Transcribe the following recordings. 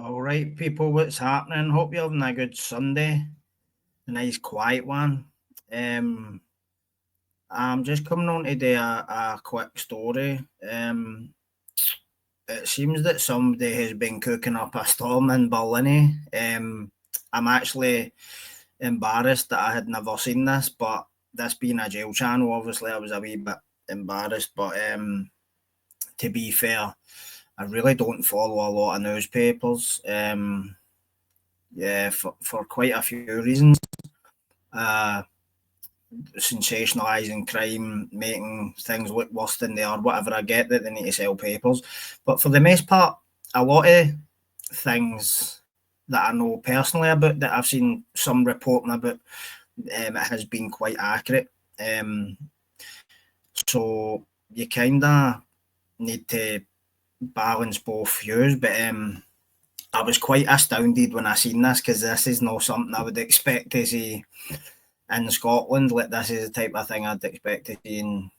All right, people, what's happening? Hope you're having a good Sunday, a nice quiet one. I'm just coming on to do a quick story. It seems that somebody has been cooking up a storm in Barlinnie. I'm actually embarrassed that I had never seen this, but this being a jail channel, obviously I was a wee bit embarrassed. But to be fair, I really don't follow a lot of newspapers. For quite a few reasons. Sensationalising crime, making things look worse than they are, whatever. I get that they need to sell papers. But for the most part, a lot of things that I know personally about, that I've seen some reporting about, it has been quite accurate. So you kind of need to balance both views. But I was quite astounded when I seen this, because this is not something I would expect to see in Scotland. Like, this is the type of thing I'd expect to see in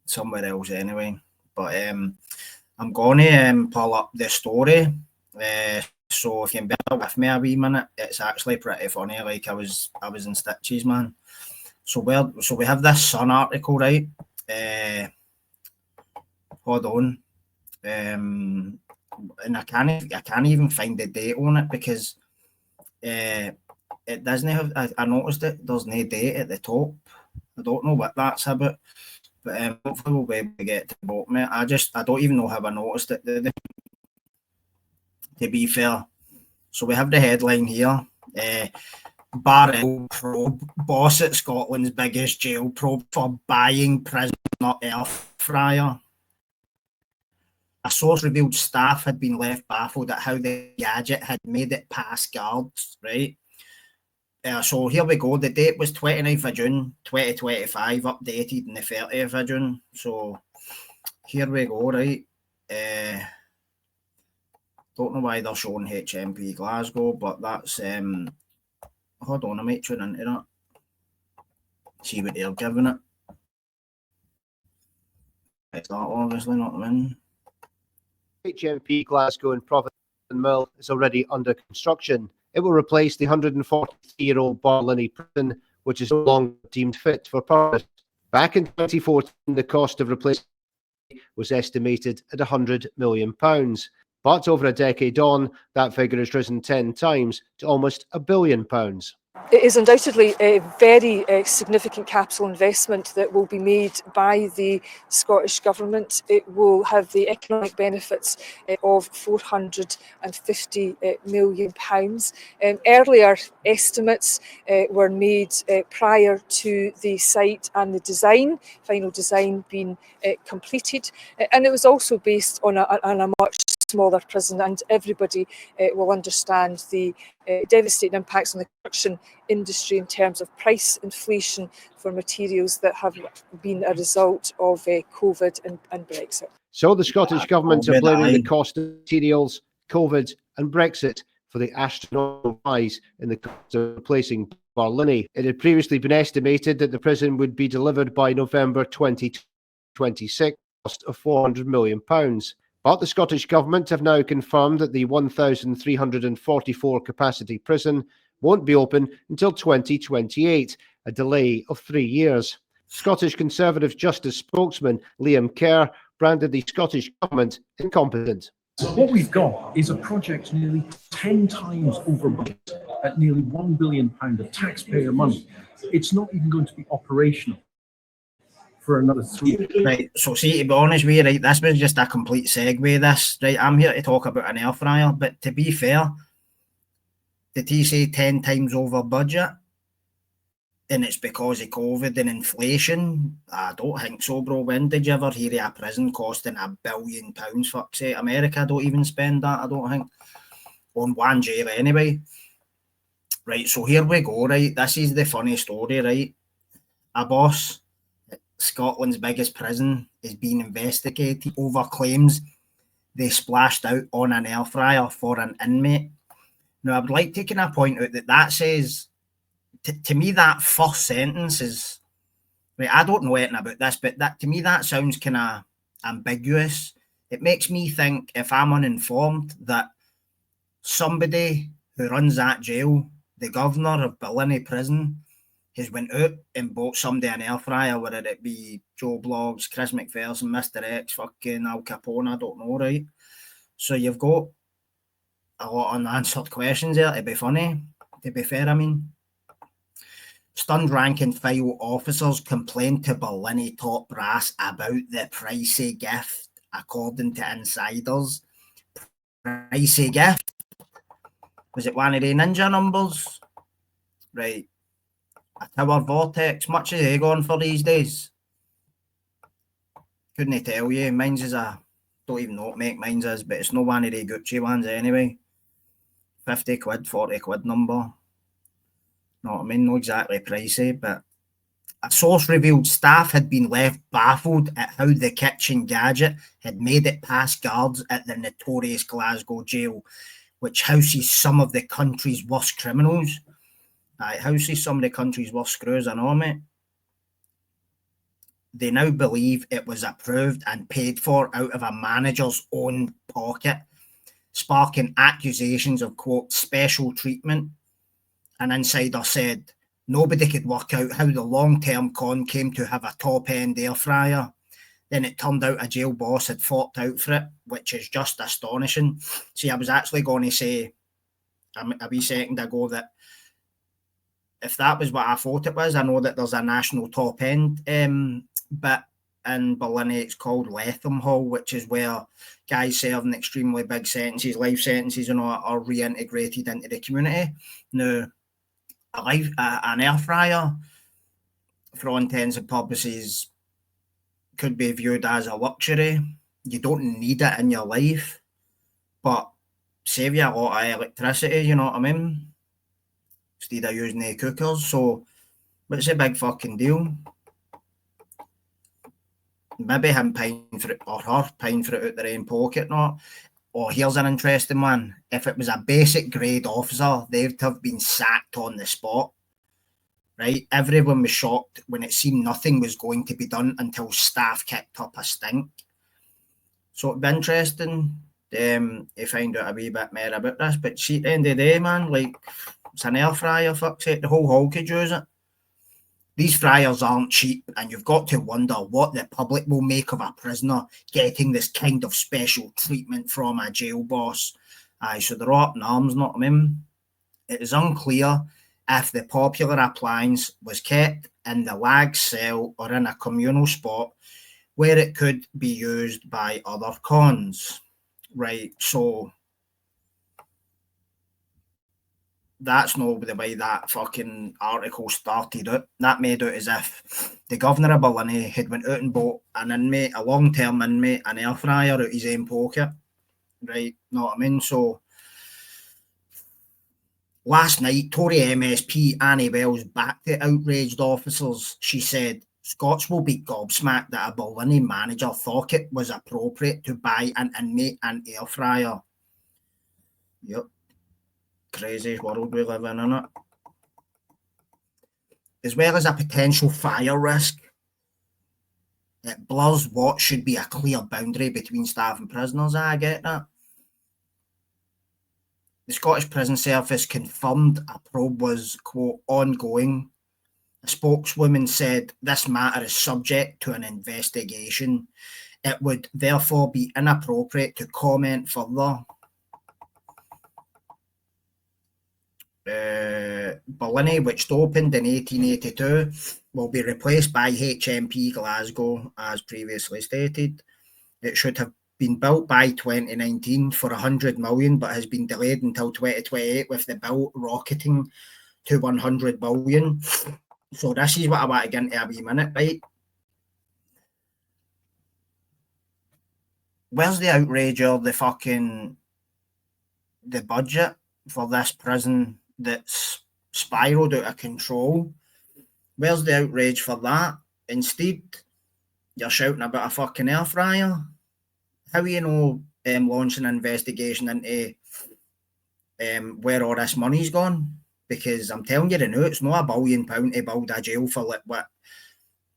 somewhere else anyway. But I'm going to pull up the story. So if you can bear with me a wee minute, it's actually pretty funny. Like, I was in stitches, man. So we have this Sun article, right? Hold on. And I can't even find the date on it, because it doesn't have. I noticed it. There's no date at the top. I don't know what that's about, but hopefully we'll be able to get to the bottom of it. I don't even know how I noticed it. To be fair, so we have the headline here. Barrel probe, boss at Scotland's biggest jail probe for buying prisoner air fryer. A source revealed staff had been left baffled at how the gadget had made it past guards, right? So here we go. The date was 29th of June 2025, updated on the 30th of June. So here we go, right? Don't know why they're showing HMP Glasgow, but that's hold on, I might tune into that. See what they're giving it. It's that obviously not them. HMP Glasgow in Providence Mill is already under construction. It will replace the 143-year-old Barlinnie prison, which is no longer deemed fit for purpose. Back in 2014, the cost of replacement was estimated at £100 million. But over a decade on, that figure has risen 10 times to almost £1 billion. It is undoubtedly a very significant capital investment that will be made by the Scottish Government. It will have the economic benefits of £450 million. Earlier estimates were made prior to the site and the final design being completed. And it was also based on a much smaller prison, and everybody will understand the devastating impacts on the construction industry in terms of price inflation for materials that have been a result of COVID and Brexit. So the Scottish Government are blaming the cost of materials, COVID and Brexit for the astronomical rise in the cost of replacing Barlinnie. It had previously been estimated that the prison would be delivered by November 2026, cost of £400 million. But the Scottish Government have now confirmed that the 1,344 capacity prison won't be open until 2028, a delay of 3 years. Scottish Conservative Justice spokesman Liam Kerr branded the Scottish Government incompetent. What we've got is a project nearly 10 times over budget at nearly £1 billion of taxpayer money. It's not even going to be operational for another 3 years. Right, so see, to be honest with you, right, this was just a complete segue, this, right? I'm here to talk about an air fryer, but to be fair, did he say 10 times over budget? And it's because of COVID and inflation? I don't think so, bro. When did you ever hear of a prison costing £1 billion? Fuck's sake, America don't even spend that, I don't think, on one jail anyway. Right, so here we go, right? This is the funny story, right? A boss at Scotland's biggest prison is being investigated over claims they splashed out on an air fryer for an inmate. Now, I'd like to kind of point out that says, to me, that first sentence is, right, I don't know anything about this, but that to me, that sounds kind of ambiguous. It makes me think, if I'm uninformed, that somebody who runs that jail, the governor of Barlinnie prison, has went out and bought somebody an air fryer, whether it be Joe Bloggs, Chris McPherson, Mr. X, fucking Al Capone, I don't know, right? So you've got a lot of unanswered questions there, to be funny, to be fair, I mean. Stunned rank and file officers complained to Barlinnie top brass about the pricey gift, according to insiders. Pricey gift? Was it one of the ninja numbers? Right. A tower vortex, much are they going for these days? Couldn't tell you. Mine's is don't even know what make mine's is, but it's no one of the Gucci ones anyway. 50 quid, 40 quid number. Know what I mean? Not exactly pricey, but a source revealed staff had been left baffled at how the kitchen gadget had made it past guards at the notorious Glasgow jail, which houses some of the country's worst criminals. It houses some of the country's worst screws, I know, mate. They now believe it was approved and paid for out of a manager's own pocket, sparking accusations of, quote, special treatment. An insider said nobody could work out how the long-term con came to have a top-end air fryer. Then it turned out a jail boss had forked out for it, which is just astonishing. See, I was actually going to say a wee second ago that if that was what I thought it was, I know that there's a national top-end bit in Barlinnie. It's called Letham Hall, which is where guys serving extremely big sentences, life sentences and all, are reintegrated into the community. Now, an air fryer, for all intents and purposes, could be viewed as a luxury. You don't need it in your life, but save you a lot of electricity, you know what I mean? Instead of using the cookers. So, what's the big fucking deal? Maybe him paying for it, or her paying for it out their own pocket, not. Oh, here's an interesting one. If it was a basic grade officer, they'd have been sacked on the spot. Right? Everyone was shocked when it seemed nothing was going to be done until staff kicked up a stink. So it'd be interesting to find out a wee bit more about this. But see, at the end of the day, man, like, it's an air fryer, fuck's sake, the whole hall could use it. These fryers aren't cheap, and you've got to wonder what the public will make of a prisoner getting this kind of special treatment from a jail boss. Aye, so they're up in arms, not I mean. It is unclear if the popular appliance was kept in the lag cell or in a communal spot where it could be used by other cons. Right, so that's not the way that fucking article started out. That made out as if the governor of Barlinnie had went out and bought an inmate, a long-term inmate, an air fryer out his own pocket. Right, know what I mean? So, last night, Tory MSP Annie Wells backed the outraged officers. She said, Scots will be gobsmacked that a Barlinnie manager thought it was appropriate to buy an inmate an air fryer. Yep. Crazy world we live in, innit? As well as a potential fire risk, it blurs what should be a clear boundary between staff and prisoners. I get that. The Scottish Prison Service confirmed a probe was, quote, ongoing. A spokeswoman said this matter is subject to an investigation. It would therefore be inappropriate to comment further. Barlinnie, which opened in 1882, will be replaced by HMP Glasgow, as previously stated. It should have been built by 2019 for 100 million, but has been delayed until 2028, with the bill rocketing to 100 million. So this is what I want to get into a wee minute, right? Where's the outrage or the budget for this prison that's spiraled out of control? Where's the outrage for that? Instead, you're shouting about a fucking air fryer. How are you launch an investigation into where all this money's gone? Because I'm telling you now, it's not £1 billion to build a jail for like what.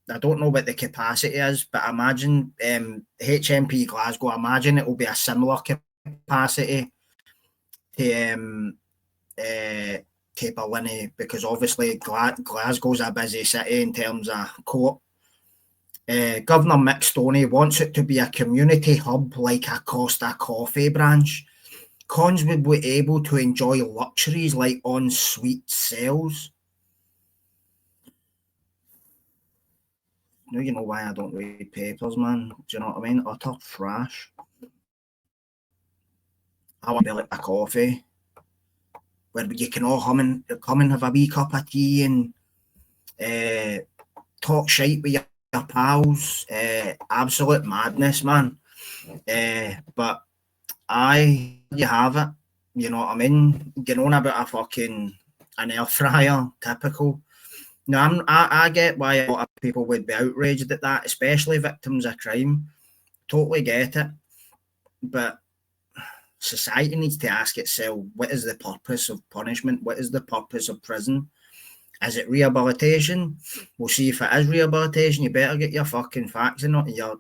I don't know what the capacity is, but I imagine HMP Glasgow, I imagine it will be a similar capacity to Barlinnie, because obviously Glasgow's a busy city in terms of court. Governor Mick Stoney wants it to be a community hub like a Costa Coffee branch. Cons would be able to enjoy luxuries like en-suite cells. Now you know why I don't read papers, man. Do you know what I mean? Utter trash. I want to be like a coffee where you can all come and have a wee cup of tea and talk shite with your pals. Absolute madness, man. But you have it. You know what I mean? Getting on about an air fryer, typical. No, I get why a lot of people would be outraged at that, especially victims of crime. Totally get it. But society needs to ask itself, what is the purpose of punishment? What is the purpose of prison? Is it rehabilitation? We'll see if it is rehabilitation. You better get your fucking facts in order, your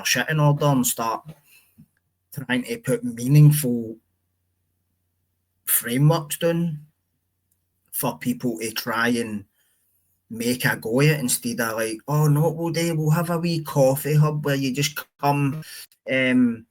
shit in order, and start trying to put meaningful frameworks down for people to try and make a go at it, instead of like, oh no, we'll have a wee coffee hub where you just come and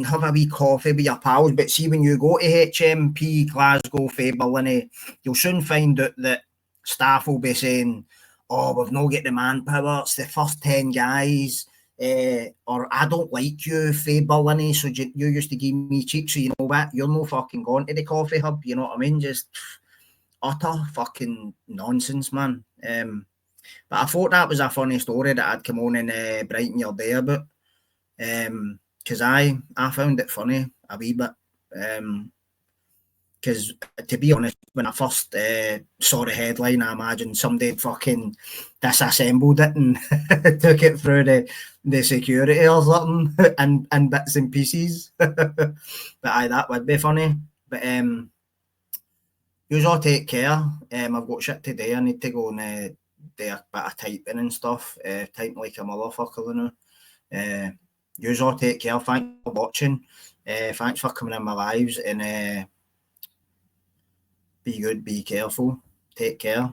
have a wee coffee with your pals. But see, when you go to HMP, Glasgow, Barlinnie, you'll soon find out that staff will be saying, oh, we've not got the manpower, it's the first 10 guys, or I don't like you, Barlinnie, so you used to give me cheap, so you know what, you're no fucking going to the coffee hub, you know what I mean? Just utter fucking nonsense, man. But I thought that was a funny story that I'd come on and brighten your day about. Because I found it funny a wee bit. Because to be honest, when I first saw the headline, I imagined somebody had fucking disassembled it and took it through the security or something and bits and pieces. But aye, that would be funny. But you all take care. I've got shit today. I need to go and do a bit of typing and stuff. Typing like a motherfucker now. You all take care. Thanks for watching. Thanks for coming in my lives, and be good, be careful. Take care.